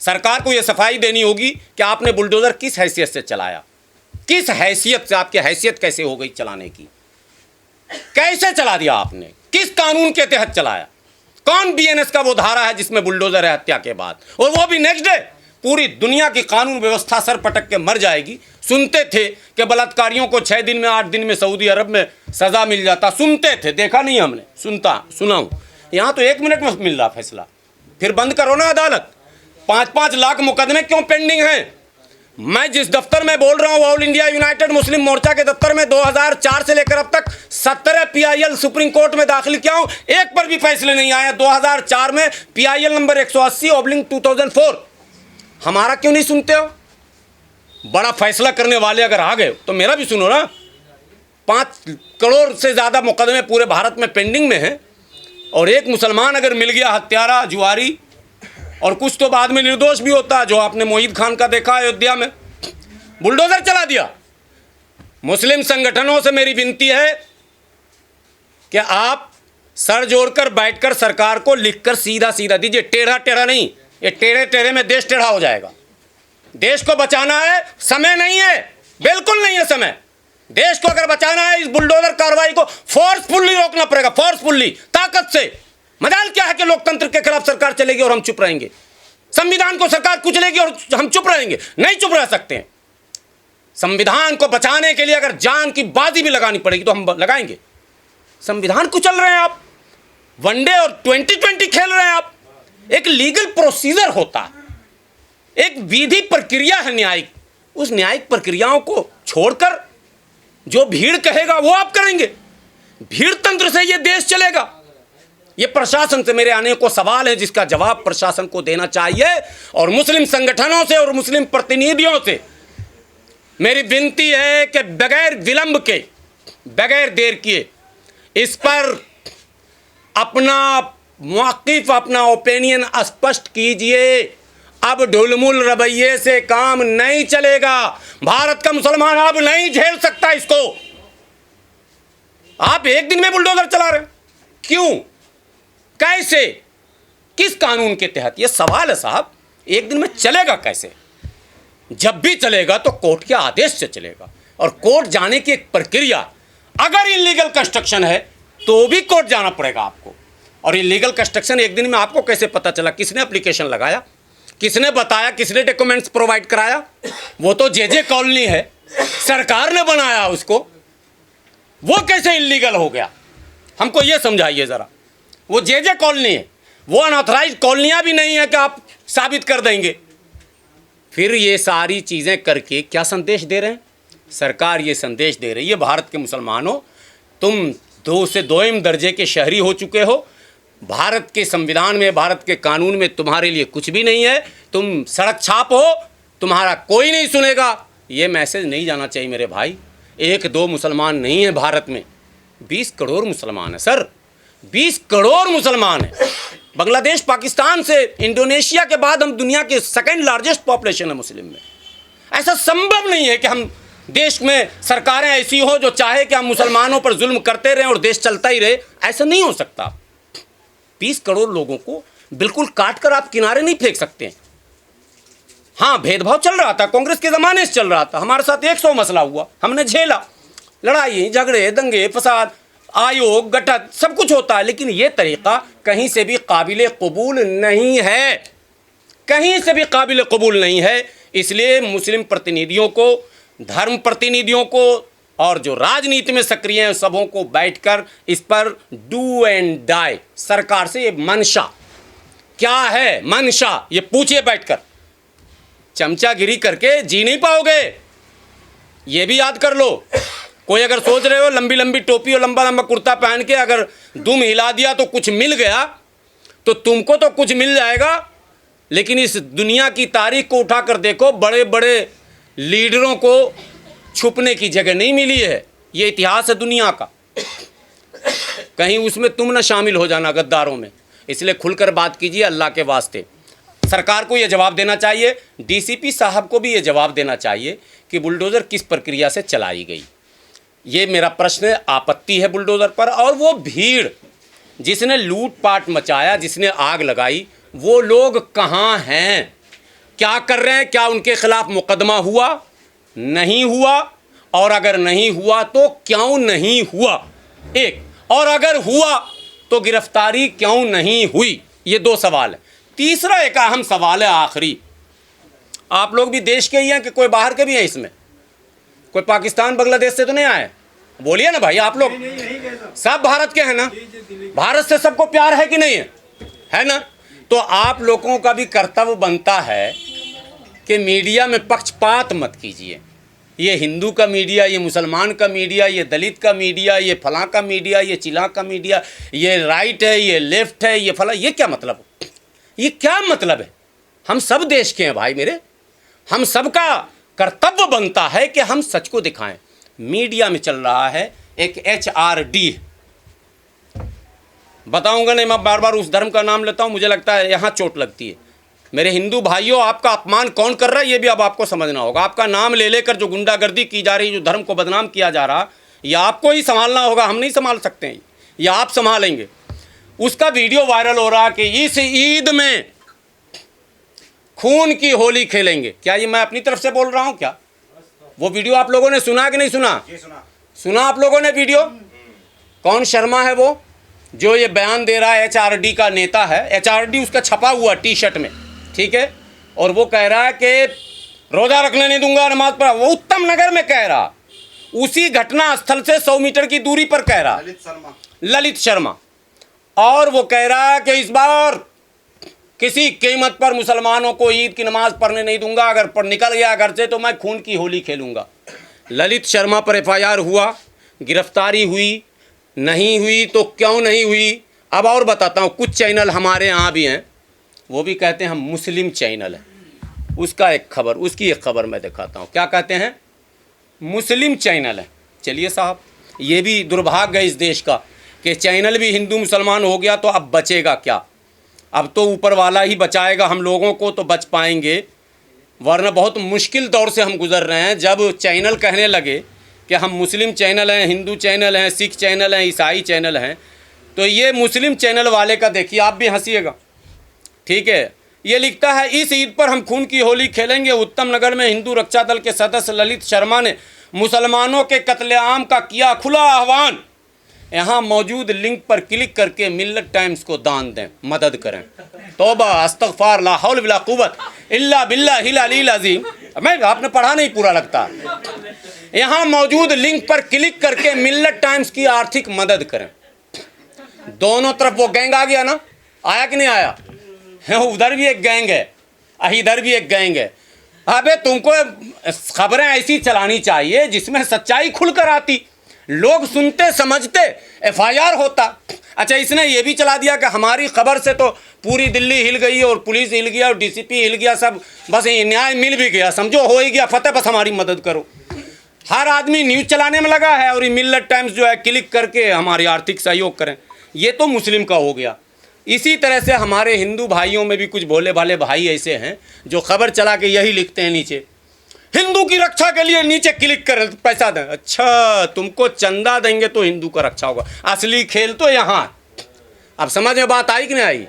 सरकार को यह सफाई देनी होगी कि आपने बुलडोज़र किस हैसियत से चलाया, किस हैसियत से, आपकी हैसियत कैसे हो गई चलाने की, कैसे चला दिया आपने, किस कानून के तहत चलाया, कौन बीएनएस का वो धारा है जिसमें बुलडोज़र है हत्या के बाद, और वो भी नेक्स्ट डे। पूरी दुनिया की कानून व्यवस्था सर पटक के मर जाएगी। सुनते थे कि बलात्कारियों को 6 दिन में 8 दिन में सऊदी अरब में सज़ा मिल जाता, सुनते थे, देखा नहीं हमने, सुना हूँ। यहाँ तो 1 मिनट में मिल रहा फैसला। फिर बंद करो ना अदालत। 5-5 लाख मुकदमे क्यों पेंडिंग हैं? मैं जिस दफ्तर में बोल रहा हूँ, ऑल इंडिया यूनाइटेड मुस्लिम मोर्चा के दफ्तर में 2004 से लेकर अब तक 17 PIL सुप्रीम कोर्ट में दाखिल किया हूँ, एक पर भी फैसले नहीं आया। 2004 में PIL नंबर 180/2004। हमारा क्यों नहीं सुनते हो? बड़ा फैसला करने वाले अगर आ गए तो मेरा भी सुनो ना। 5 करोड़ से ज़्यादा मुकदमे पूरे भारत में पेंडिंग में हैं, और एक मुसलमान अगर मिल गया हत्यारा, जुआरी, और कुछ तो बाद में निर्दोष भी होता है, जो आपने मोहित खान का देखा अयोध्या में, बुलडोज़र चला दिया। मुस्लिम संगठनों से मेरी विनती है कि आप सर जोड़कर बैठकर सरकार को लिखकर सीधा सीधा दीजिए, टेढ़ा टेढ़ा नहीं। ये टेढ़े टेढ़े में देश टेढ़ा हो जाएगा। देश को बचाना है, समय नहीं है, बिल्कुल नहीं है समय। देश को अगर बचाना है, इस बुलडोज़र कार्रवाई को फोर्सफुल्ली रोकना पड़ेगा, फोर्सफुल्ली, ताकत से। मजाल क्या है कि लोकतंत्र के खिलाफ सरकार चलेगी और हम चुप रहेंगे, संविधान को सरकार कुचलेगी और हम चुप रहेंगे? नहीं चुप रह सकते हैं। संविधान को बचाने के लिए अगर जान की बाजी भी लगानी पड़ेगी तो हम लगाएंगे। संविधान कुचल रहे हैं आप, वनडे और 2020 खेल रहे हैं आप। एक लीगल प्रोसीजर होता है, एक विधि प्रक्रिया है न्यायिक। उस न्यायिक प्रक्रियाओं को छोड़कर जो भीड़ कहेगा वो आप करेंगे। भीड़ तंत्र से ये देश चलेगा। ये प्रशासन से मेरे आने को सवाल है जिसका जवाब प्रशासन को देना चाहिए। और मुस्लिम संगठनों से और मुस्लिम प्रतिनिधियों से मेरी विनती है कि बगैर विलंब के, बगैर देर किए इस पर अपना मौक़िफ़, अपना ओपिनियन स्पष्ट कीजिए। अब ढुलमुल रवैये से काम नहीं चलेगा। भारत का मुसलमान अब नहीं झेल सकता इसको। आप एक दिन में बुलडोज़र चला रहे हैं, क्यों, कैसे, किस कानून के तहत? यह सवाल है साहब। एक दिन में चलेगा कैसे? जब भी चलेगा तो कोर्ट के आदेश से चलेगा, और कोर्ट जाने की एक प्रक्रिया। अगर इलीगल कंस्ट्रक्शन है तो भी कोर्ट जाना पड़ेगा आपको। और इलीगल कंस्ट्रक्शन एक दिन में आपको कैसे पता चला? किसने एप्लीकेशन लगाया, किसने बताया, किसने डॉक्यूमेंट्स प्रोवाइड कराया? वो तो जे कॉलोनी है, सरकार ने बनाया उसको, वो कैसे इलीगल हो गया? हमको ये समझाइए ज़रा। वो जे कॉलोनी है, वो अनऑथराइज्ड कॉलोनियाँ भी नहीं है कि आप साबित कर देंगे। फिर ये सारी चीज़ें करके क्या संदेश दे रहे हैं? सरकार ये संदेश दे रही है, भारत के मुसलमानों, तुम 2 से 2 दर्जे के शहरी हो चुके हो। भारत के संविधान में, भारत के कानून में तुम्हारे लिए कुछ भी नहीं है। तुम सड़क छाप हो, तुम्हारा कोई नहीं सुनेगा। ये मैसेज नहीं जाना चाहिए मेरे भाई। 1-2 मुसलमान नहीं है भारत में, 20 करोड़ मुसलमान है सर, 20 करोड़ मुसलमान है। बांग्लादेश, पाकिस्तान से, इंडोनेशिया के बाद हम दुनिया के 2nd लार्जेस्ट पॉपुलेशन है मुस्लिम में। ऐसा संभव नहीं है कि हम देश में सरकारें ऐसी हो जो चाहे कि हम मुसलमानों पर जुल्म करते रहें और देश चलता ही रहे। ऐसा नहीं हो सकता। 20 करोड़ लोगों को बिल्कुल काट कर आप किनारे नहीं फेंक सकते। हाँ, भेदभाव चल रहा था, कांग्रेस के ज़माने से चल रहा था। हमारे साथ 100 मसला हुआ, हमने झेला, लड़ाई, झगड़े, दंगे, फसाद, आयोग गठन, सब कुछ होता है। लेकिन ये तरीक़ा कहीं से भी काबिल कबूल नहीं है, कहीं से भी काबिल कबूल नहीं है। इसलिए मुस्लिम प्रतिनिधियों को, धर्म प्रतिनिधियों को, और जो राजनीति में सक्रिय हैं सबों को बैठकर इस पर डू एंड डाई। सरकार से ये मंशा क्या है, मंशा ये पूछिए बैठकर। चमचागिरी करके जी नहीं पाओगे, ये भी याद कर लो। कोई अगर सोच रहे हो लंबी लंबी टोपी और लंबा लंबा कुर्ता पहन के अगर दुम हिला दिया तो कुछ मिल गया, तो तुमको तो कुछ मिल जाएगा। लेकिन इस दुनिया की तारीख को उठाकर देखो, बड़े बड़े लीडरों को छुपने की जगह नहीं मिली है। ये इतिहास है दुनिया का, कहीं उसमें तुम न शामिल हो जाना गद्दारों में। इसलिए खुलकर बात कीजिए अल्लाह के वास्ते। सरकार को ये जवाब देना चाहिए, डीसीपी साहब को भी ये जवाब देना चाहिए कि बुलडोज़र किस प्रक्रिया से चलाई गई। ये मेरा प्रश्न है, आपत्ति है बुलडोज़र पर। और वो भीड़ जिसने लूटपाट मचाया, जिसने आग लगाई, वो लोग कहाँ हैं? क्या कर रहे हैं, क्या उनके खिलाफ मुकदमा हुआ, नहीं हुआ, और अगर नहीं हुआ तो क्यों नहीं हुआ, एक, और अगर हुआ तो गिरफ्तारी क्यों नहीं हुई। ये 2 सवाल है। तीसरा एक अहम सवाल है आखिरी, आप लोग भी देश के ही हैं कि कोई बाहर के भी हैं इसमें? कोई पाकिस्तान बांग्लादेश से तो नहीं आए? बोलिए ना भाई, आप लोग सब भारत के हैं ना? भारत से सबको प्यार है कि नहीं है ना? तो आप लोगों का भी कर्तव्य बनता है कि मीडिया में पक्षपात मत कीजिए। ये हिंदू का मीडिया, ये मुसलमान का मीडिया, ये दलित का मीडिया, ये फलां का मीडिया, ये चिलां का मीडिया, ये राइट है, ये लेफ्ट है, ये फलां, ये क्या मतलब? ये क्या मतलब है? हम सब देश के हैं भाई मेरे, हम सबका कर्तव्य बनता है कि हम सच को दिखाएं। मीडिया में चल रहा है एक HRD, बताऊंगा नहीं, मैं बार बार उस धर्म का नाम लेता हूं, मुझे लगता है यहाँ चोट लगती है। मेरे हिंदू भाइयों, आपका अपमान कौन कर रहा है ये भी अब आपको समझना होगा। आपका नाम ले लेकर जो गुंडागर्दी की जा रही है, जो धर्म को बदनाम किया जा रहा, ये आपको ही संभालना होगा, हम नहीं संभाल सकते हैं, ये आप संभालेंगे। उसका वीडियो वायरल हो रहा कि इस ईद में खून की होली खेलेंगे। क्या ये मैं अपनी तरफ से बोल रहा हूँ क्या? वो वीडियो आप लोगों ने सुना कि नहीं सुना? सुना आप लोगों ने वीडियो? कौन शर्मा है वो जो ये बयान दे रहा है? HRD का नेता है, HRD उसका छपा हुआ टी-शर्ट में, ठीक है, और वो कह रहा है कि रोज़ा रखने नहीं दूंगा, नमाज पढ़ा। वो उत्तम नगर में कह रहा, उसी घटना स्थल से 100 मीटर की दूरी पर कह रहा, ललित शर्मा। और वो कह रहा है कि इस बार किसी कीमत पर मुसलमानों को ईद की नमाज पढ़ने नहीं दूंगा, अगर निकल गया घर से तो मैं खून की होली खेलूंगा। ललित शर्मा पर FIR हुआ, गिरफ्तारी हुई, नहीं हुई तो क्यों नहीं हुई? अब और बताता हूँ। कुछ चैनल हमारे यहाँ भी हैं, वो भी कहते हैं हम मुस्लिम चैनल हैं। उसका एक खबर, उसकी एक खबर मैं दिखाता हूँ। क्या कहते हैं? मुस्लिम चैनल है। चलिए साहब, ये भी दुर्भाग्य है इस देश का कि चैनल भी हिंदू मुसलमान हो गया, तो अब बचेगा क्या? अब तो ऊपर वाला ही बचाएगा, हम लोगों को तो बच पाएंगे, वरना बहुत मुश्किल दौर से हम गुजर रहे हैं। जब चैनल कहने लगे कि हम मुस्लिम चैनल हैं, हिंदू चैनल हैं, सिख चैनल हैं, ईसाई चैनल हैं, तो ये मुस्लिम चैनल वाले का देखिए, आप भी हंसिएगा, ठीक है। ये लिखता है इस ईद पर हम खून की होली खेलेंगे। उत्तम नगर में हिंदू रक्षा दल के सदस्य ललित शर्मा ने मुसलमानों के कत्लेआम का किया खुला आह्वान। यहाँ मौजूद लिंक पर क्लिक करके मिल्लत टाइम्स को दान दें, मदद करें। तौबा अस्तगफार ला हौल वला कुव्वत इल्ला बिल्लाहिल अलील अज़ीम। मैं आपने पढ़ा नहीं पूरा लगता। यहाँ मौजूद लिंक पर क्लिक करके मिल्लत टाइम्स की आर्थिक मदद करें। दोनों तरफ वो गैंग आ गया ना, आया कि नहीं आया? उधर भी एक गैंग है, इधर भी एक गैंग है। अबे तुमको खबरें ऐसी चलानी चाहिए जिसमें सच्चाई खुलकर आती, लोग सुनते समझते, FIR होता। अच्छा, इसने ये भी चला दिया कि हमारी खबर से तो पूरी दिल्ली हिल गई और पुलिस हिल गया और DCP हिल गया, सब बस न्याय मिल भी गया, समझो हो ही गया फतेह, बस हमारी मदद करो। हर आदमी न्यूज़ चलाने में लगा है और ये मिल्लत टाइम्स जो है क्लिक करके हमारी आर्थिक सहयोग करें। ये तो मुस्लिम का हो गया। इसी तरह से हमारे हिंदू भाइयों में भी कुछ भोले भाले भाई ऐसे हैं जो खबर चला के यही लिखते हैं नीचे, हिंदू की रक्षा के लिए नीचे क्लिक कर पैसा दें। अच्छा, तुमको चंदा देंगे तो हिंदू का रक्षा होगा, असली खेल तो यहाँ। अब समझ में बात आई कि नहीं आई?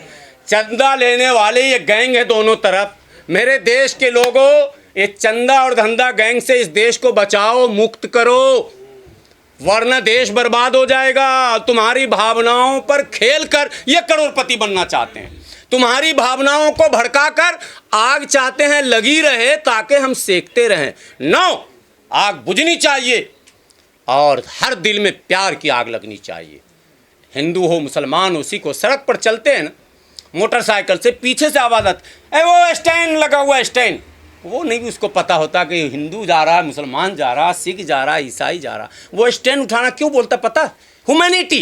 चंदा लेने वाले ये गैंग है दोनों तरफ। मेरे देश के लोगों, ये चंदा और धंधा गैंग से इस देश को बचाओ, मुक्त करो, वरना देश बर्बाद हो जाएगा। तुम्हारी भावनाओं पर खेल कर ये करोड़पति बनना चाहते हैं, तुम्हारी भावनाओं को भड़काकर आग चाहते हैं लगी रहे ताकि हम सेकते रहें। नो, आग बुझनी चाहिए और हर दिल में प्यार की आग लगनी चाहिए। हिंदू हो मुसलमान हो सिख हो, सड़क पर चलते हैं ना मोटरसाइकिल से, पीछे से आवाज़ आती है वो स्टैंड लगा हुआ है, स्टैंड। वो नहीं भी उसको पता होता कि हिंदू जा रहा है, मुसलमान जा रहा, सिख जा रहा, ईसाई जा रहा। वो स्टैंड उठाना क्यों बोलता पता? ह्यूमैनिटी।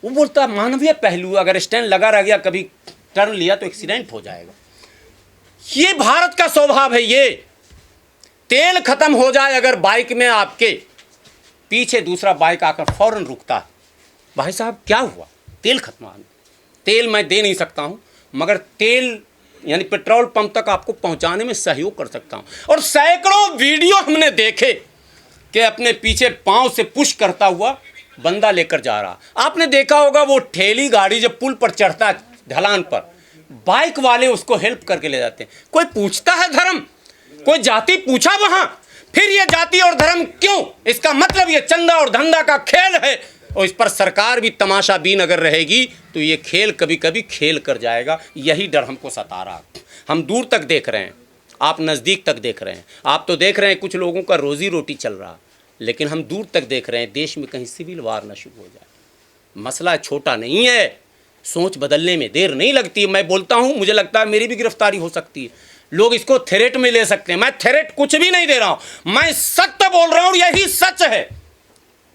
वो बोलता मानवीय पहलू, अगर स्टैंड लगा रह गया, कभी टर्न लिया तो एक्सीडेंट हो जाएगा। ये भारत का स्वभाव है। ये तेल खत्म हो जाए अगर बाइक में, आपके पीछे दूसरा बाइक आकर फौरन रुकता है, भाई साहब क्या हुआ? तेल खत्म। तेल मैं दे नहीं सकता हूं, मगर तेल यानी पेट्रोल पंप तक आपको पहुंचाने में सहयोग कर सकता हूं। और सैकड़ों वीडियो हमने देखे कि अपने पीछे पांव से पुश करता हुआ बंदा लेकर जा रहा। आपने देखा होगा वो ठेली गाड़ी जब पुल पर चढ़ता है ढलान पर, बाइक वाले उसको हेल्प करके ले जाते हैं। कोई पूछता है धर्म? कोई जाति पूछा वहां? फिर ये जाति और धर्म क्यों? इसका मतलब ये चंदा और धंधा का खेल है, और इस पर सरकार भी तमाशा बीन अगर रहेगी तो ये खेल कभी कभी खेल कर जाएगा। यही डर हमको सता रहा। हम दूर तक देख रहे हैं, आप नज़दीक तक देख रहे हैं। आप तो देख रहे हैं कुछ लोगों का रोजी रोटी चल रहा, लेकिन हम दूर तक देख रहे हैं देश में कहीं सिविल वार ना शुरू हो जाए। मसला छोटा नहीं है, सोच बदलने में देर नहीं लगती। मैं बोलता हूँ, मुझे लगता है मेरी भी गिरफ्तारी हो सकती है, लोग इसको थ्रेट में ले सकते हैं। मैं थ्रेट कुछ भी नहीं दे रहा हूँ, मैं सत्य बोल रहा हूँ, यही सच है।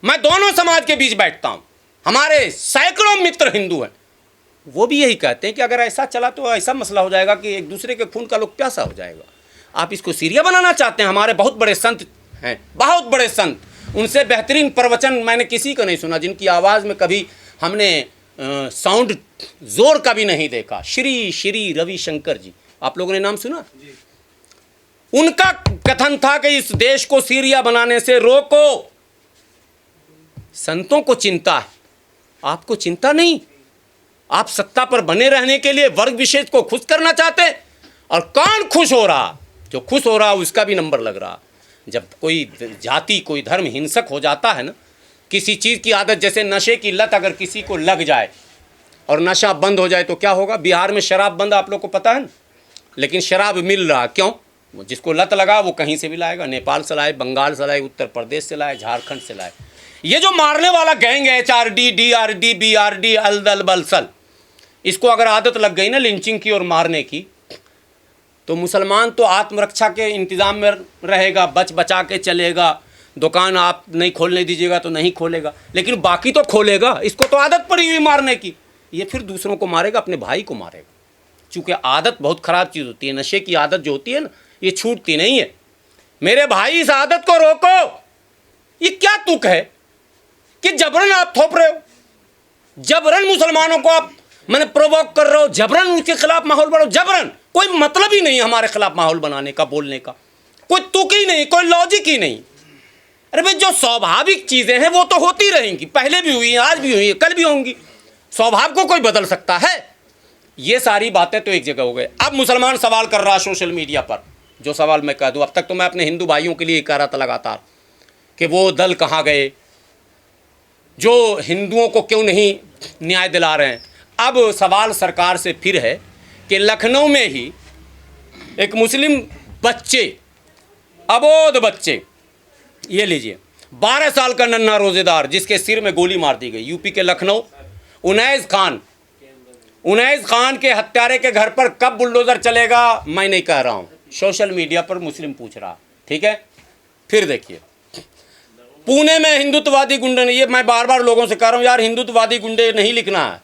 मैं दोनों समाज के बीच बैठता हूँ, हमारे सैकड़ों मित्र हिंदू हैं, वो भी यही कहते हैं कि अगर ऐसा चला तो ऐसा मसला हो जाएगा कि एक दूसरे के खून का लोग प्यासा हो जाएगा। आप इसको सीरिया बनाना चाहते हैं? हमारे बहुत बड़े संत हैं, बहुत बड़े संत, उनसे बेहतरीन प्रवचन मैंने किसी का नहीं सुना, जिनकी आवाज़ में कभी हमने साउंड जोर का भी नहीं देखा। श्री श्री रविशंकर जी, आप लोगों ने नाम सुना? उनका कथन था कि इस देश को सीरिया बनाने से रोको। संतों को चिंता है, आपको चिंता नहीं। आप सत्ता पर बने रहने के लिए वर्ग विशेष को खुश करना चाहते हैं, और कौन खुश हो रहा? जो खुश हो रहा उसका भी नंबर लग रहा। जब कोई जाति, कोई धर्म हिंसक हो जाता है ना, किसी चीज़ की आदत, जैसे नशे की लत अगर किसी को लग जाए और नशा बंद हो जाए तो क्या होगा? बिहार में शराब बंद, आप लोग को पता है ना, लेकिन शराब मिल रहा। क्यों? जिसको लत लगा वो कहीं से भी लाएगा, नेपाल से लाए, बंगाल से लाए, उत्तर प्रदेश से लाए, झारखंड से लाए। ये जो मारने वाला गैंग है, HRD, DRD, BRD, अलदल बलसल, इसको अगर आदत लग गई ना लिंचिंग की और मारने की, तो मुसलमान तो आत्मरक्षा के इंतज़ाम में रहेगा, बच बचा के चलेगा। दुकान आप नहीं खोलने दीजिएगा तो नहीं खोलेगा, लेकिन बाकी तो खोलेगा। इसको तो आदत पड़ी हुई मारने की, ये फिर दूसरों को मारेगा, अपने भाई को मारेगा। चूँकि आदत बहुत ख़राब चीज़ होती है, नशे की आदत जो होती है ना, ये छूटती नहीं है। मेरे भाई, इस आदत को रोको। ये क्या तुक है कि जबरन आप थोप रहे हो, जबरन मुसलमानों को आप मैंने प्रोवोक कर रहे हो, जबरन उनके खिलाफ माहौल बनाओ, जबरन। कोई मतलब ही नहीं हमारे खिलाफ माहौल बनाने का, बोलने का कोई तुक ही नहीं, कोई लॉजिक ही नहीं। अरे भाई, जो स्वाभाविक चीज़ें हैं वो तो होती रहेंगी, पहले भी हुई हैं, आज भी हुई हैं, कल भी होंगी। स्वभाव को कोई बदल सकता है? ये सारी बातें तो एक जगह हो गए। अब मुसलमान सवाल कर रहा सोशल मीडिया पर, जो सवाल मैं कह दूँ, अब तक तो मैं अपने हिंदू भाइयों के लिए कह रहा था लगातार कि वो दल कहाँ गए, जो हिंदुओं को क्यों नहीं न्याय दिला रहे हैं। अब सवाल सरकार से फिर है कि लखनऊ में ही एक मुस्लिम बच्चे, अबोध बच्चे, ये लीजिए 12 साल का नन्हा रोजेदार जिसके सिर में गोली मार दी गई, यूपी के लखनऊ, उनैस खान के हत्यारे के घर पर कब बुलडोजर चलेगा मैं नहीं कह रहा हूँ, सोशल मीडिया पर मुस्लिम पूछ रहा। ठीक है, फिर देखिए पुणे में हिंदुत्ववादी गुंडे ने, ये मैं बार बार लोगों से कह रहा हूँ यार, हिंदुत्ववादी गुंडे नहीं लिखना है,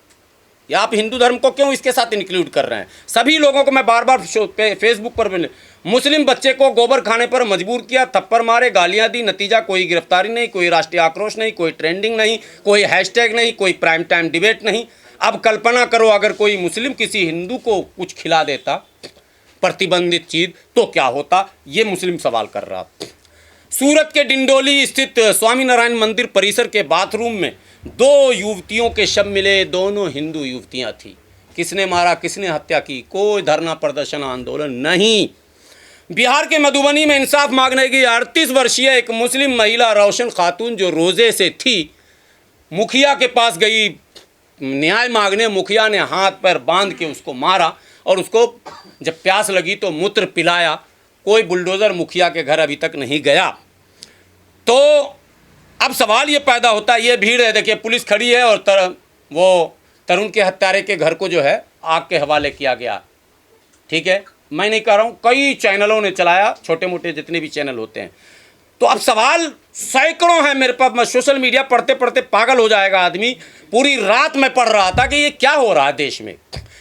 या आप हिंदू धर्म को क्यों इसके साथ इंक्लूड कर रहे हैं? सभी लोगों को मैं बार बार फेसबुक पर मुस्लिम बच्चे को गोबर खाने पर मजबूर किया, थप्पड़ मारे, गालियां दी, नतीजा कोई गिरफ्तारी नहीं, कोई राष्ट्रीय आक्रोश नहीं, कोई ट्रेंडिंग नहीं, कोई हैशटैग नहीं, कोई प्राइम टाइम डिबेट नहीं। अब कल्पना करो अगर कोई मुस्लिम किसी हिंदू को कुछ खिला देता प्रतिबंधित चीज़ तो क्या होता? ये मुस्लिम सवाल कर रहा। सूरत के डिंडोली स्थित स्वामीनारायण मंदिर परिसर के बाथरूम में 2 युवतियों के शव मिले, दोनों हिंदू युवतियां थी। किसने मारा, किसने हत्या की? कोई धरना प्रदर्शन आंदोलन नहीं। बिहार के मधुबनी में इंसाफ मांगने की 38 वर्षीय एक मुस्लिम महिला रोशन खातून जो रोज़े से थी, मुखिया के पास गई न्याय मांगने। मुखिया ने हाथ पैर बांध के उसको मारा और उसको जब प्यास लगी तो मूत्र पिलाया। कोई बुलडोज़र मुखिया के घर अभी तक नहीं गया। तो अब सवाल ये पैदा होता है, ये भीड़ है, देखिए पुलिस खड़ी है और वो तरुण के हत्यारे के घर को जो है आग के हवाले किया गया। ठीक है, मैं नहीं कह रहा हूँ, कई चैनलों ने चलाया, छोटे मोटे जितने भी चैनल होते हैं। तो अब सवाल सैकड़ों हैं मेरे पास। मैं सोशल मीडिया पढ़ते पढ़ते पागल हो जाएगा आदमी। पूरी रात मैं पढ़ रहा था कि ये क्या हो रहा है देश में।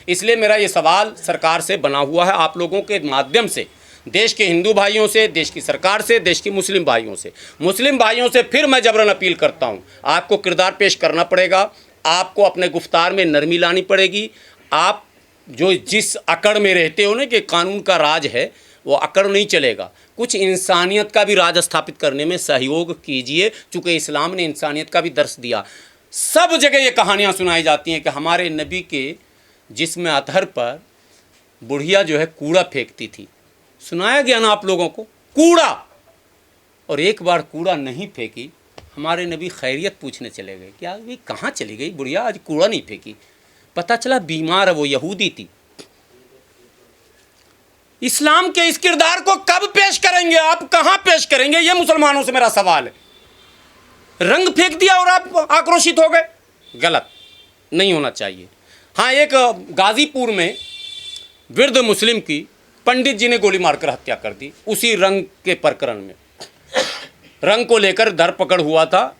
इसलिए मेरा ये सवाल सरकार से बना हुआ है, आप लोगों के माध्यम से, देश के हिंदू भाइयों से, देश की सरकार से, देश के मुस्लिम भाइयों से। मुस्लिम भाइयों से फिर मैं जबरन अपील करता हूँ, आपको किरदार पेश करना पड़ेगा, आपको अपने गुफ्तार में नरमी लानी पड़ेगी। आप जो जिस अकड़ में रहते हो ना कि कानून का राज है, वो अकड़ नहीं चलेगा। कुछ इंसानियत का भी राज स्थापित करने में सहयोग कीजिए, चूँकि इस्लाम ने इंसानियत का भी दर्स दिया। सब जगह ये कहानियाँ सुनाई जाती हैं कि हमारे नबी के जिस्म अतहर पर बुढ़िया जो है कूड़ा फेंकती थी, सुनाया गया ना आप लोगों को, कूड़ा। और एक बार कूड़ा नहीं फेंकी, हमारे नबी खैरियत पूछने चले गए, क्या भाई कहाँ चली गई बुढ़िया, आज कूड़ा नहीं फेंकी। पता चला बीमार है, वो यहूदी थी। इस्लाम के इस किरदार को कब पेश करेंगे आप, कहाँ पेश करेंगे, ये मुसलमानों से मेरा सवाल है। रंग फेंक दिया और आप आक्रोशित हो गए, गलत नहीं होना चाहिए। हाँ, एक गाजीपुर में वृद्ध मुस्लिम की पंडित जी ने गोली मारकर हत्या कर दी, उसी रंग के प्रकरण में। रंग को लेकर धरपकड़ हुआ था,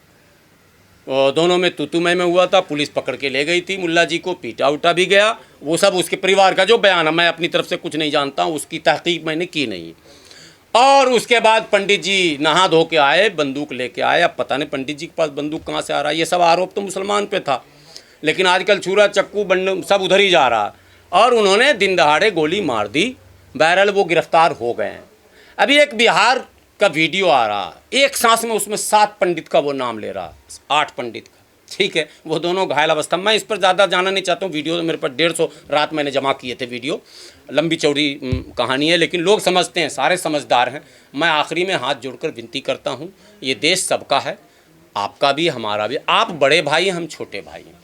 दोनों में तुतुमय में हुआ था, पुलिस पकड़ के ले गई थी, मुल्ला जी को पीटा उटा भी गया। वो सब उसके परिवार का जो बयान है, मैं अपनी तरफ से कुछ नहीं जानता हूँ, उसकी तहकीक मैंने की नहीं। और उसके बाद पंडित जी नहा धो के आए, बंदूक लेके आए। अब पता नहीं पंडित जी के पास बंदूक कहाँ से आ रहा है, ये सब आरोप तो मुसलमान पे था, लेकिन आजकल छुरा चक्कू बंदूक सब उधर ही जा रहा। और उन्होंने दिन दहाड़े गोली मार दी। बहरहाल वो गिरफ्तार हो गए हैं। अभी एक बिहार का वीडियो आ रहा, एक सांस में उसमें 7 पंडित का वो नाम ले रहा, 8 पंडित का, ठीक है, वो दोनों घायल अवस्था। मैं इस पर ज़्यादा जाना नहीं चाहता हूँ, वीडियो तो मेरे पास 150 रात मैंने जमा किए थे वीडियो, लंबी चौड़ी कहानी है, लेकिन लोग समझते हैं, सारे समझदार हैं। मैं आखिरी में हाथ जोड़कर विनती करता हूँ, ये देश सबका है, आपका भी हमारा भी। आप बड़े भाई हैं, हम छोटे भाई हैं।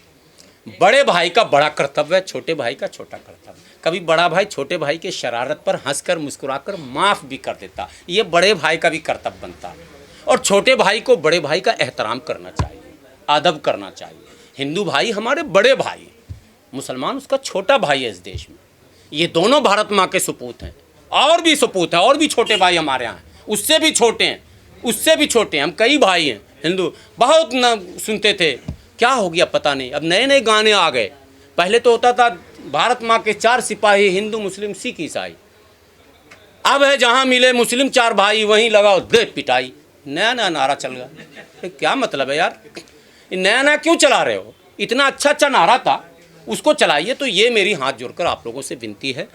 बड़े भाई का बड़ा कर्तव्य है, छोटे भाई का छोटा कर्तव्य। कभी बड़ा भाई छोटे भाई के शरारत पर हंसकर मुस्कुराकर माफ़ भी कर देता, ये बड़े भाई का भी कर्तव्य बनता है। और छोटे भाई को बड़े भाई का एहतराम करना चाहिए, अदब करना चाहिए। हिंदू भाई हमारे बड़े भाई हैं, मुसलमान उसका छोटा भाई है इस देश में। ये दोनों भारत माँ के सपूत हैं, और भी सपूत हैं, और भी छोटे भाई हमारे यहाँ हैं, उससे भी छोटे हैं, उससे भी छोटे हैं। हम कई भाई हैं हिंदू, बहुत न सुनते थे, क्या हो गया पता नहीं, अब नए नए गाने आ गए। पहले तो होता था भारत माँ के 4 सिपाही, हिंदू मुस्लिम सिख ईसाई। अब है जहाँ मिले मुस्लिम 4 भाई वहीं लगाओ दे पिटाई, नया नया नारा चल गया। ये क्या मतलब है यार, नया नया क्यों चला रहे हो? इतना अच्छा अच्छा नारा था, उसको चलाइए। तो ये मेरी हाथ जोड़कर आप लोगों से विनती है,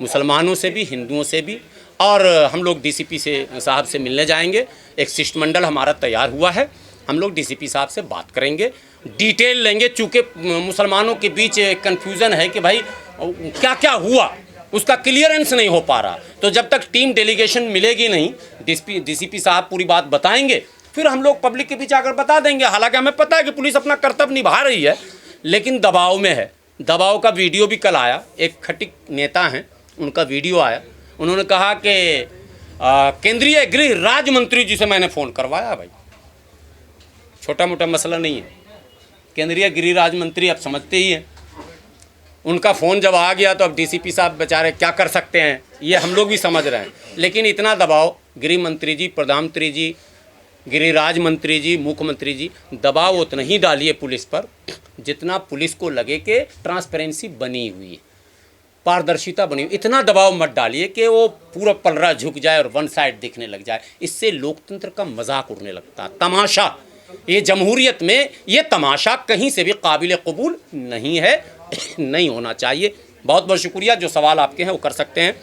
मुसलमानों से भी, हिंदुओं से भी। और हम लोग डीसीपी से साहब से मिलने जाएंगे, एक शिष्टमंडल हमारा तैयार हुआ है, हम लोग डीसीपी साहब से बात करेंगे, डिटेल लेंगे। चूँकि मुसलमानों के बीच कन्फ्यूज़न है कि भाई क्या क्या हुआ, उसका क्लियरेंस नहीं हो पा रहा। तो जब तक टीम डेलीगेशन मिलेगी नहीं, डीसीपी साहब पूरी बात बताएंगे, फिर हम लोग पब्लिक के बीच आकर बता देंगे। हालांकि हमें पता है कि पुलिस अपना कर्तव्य निभा रही है, लेकिन दबाव में है। दबाव का वीडियो भी कल आया, एक खटिक नेता हैं, उनका वीडियो आया। उन्होंने कहा कि केंद्रीय गृह राज्य मंत्री जी से मैंने फ़ोन करवाया। भाई छोटा मोटा मसला नहीं है, केंद्रीय गृह राज्य मंत्री आप समझते ही हैं, उनका फ़ोन जब आ गया तो अब डीसीपी साहब बेचारे क्या कर सकते हैं, ये हम लोग भी समझ रहे हैं। लेकिन इतना दबाव गृह मंत्री जी, प्रधानमंत्री जी, गृह राज्य मंत्री जी, मुख्यमंत्री जी, दबाव उतना ही डालिए पुलिस पर जितना पुलिस को लगे कि ट्रांसपेरेंसी बनी हुई है, पारदर्शिता बनी हुई। इतना दबाव मत डालिए कि वो पूरा पलड़ा झुक जाए और वन साइड दिखने लग जाए। इससे लोकतंत्र का मजाक उड़ने लगता है, तमाशा। ये जमहूरियत में ये तमाशा कहीं से भी काबिल कबूल नहीं है, नहीं होना चाहिए। बहुत बहुत शुक्रिया। जो सवाल आपके हैं वो कर सकते हैं।